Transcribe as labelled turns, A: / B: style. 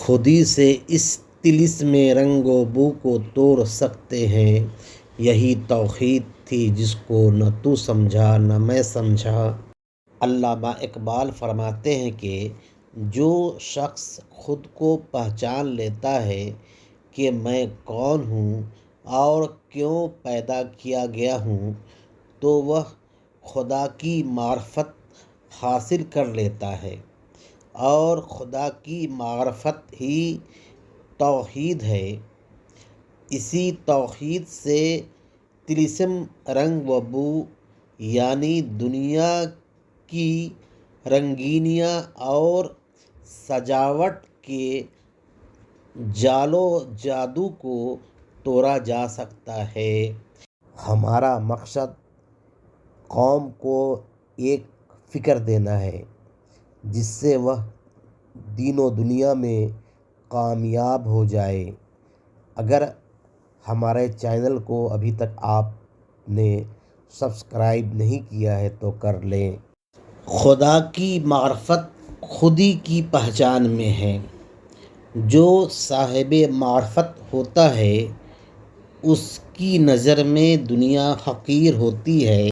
A: خود ہی سے اس طلسم رنگ و بو کو توڑ سکتے ہیں۔ یہی توحید تھی جس کو نہ تو سمجھا نہ میں سمجھا۔ علامہ اقبال فرماتے ہیں کہ جو شخص خود کو پہچان لیتا ہے کہ میں کون ہوں اور کیوں پیدا کیا گیا ہوں، تو وہ خدا کی معرفت حاصل کر لیتا ہے، اور خدا کی معرفت ہی توحید ہے۔ اسی توحید سے طلسم رنگ و بو یعنی دنیا کی رنگینیاں اور سجاوٹ کے جال و جادو کو توڑا جا سکتا ہے۔ ہمارا مقصد قوم کو ایک فکر دینا ہے جس سے وہ دین و دنیا میں کامیاب ہو جائے۔ اگر ہمارے چینل کو ابھی تک آپ نے سبسکرائب نہیں کیا ہے تو کر لیں۔ خدا کی معرفت خود ہی کی پہچان میں ہے۔ جو صاحب معرفت ہوتا ہے اس کی نظر میں دنیا حقیر ہوتی ہے۔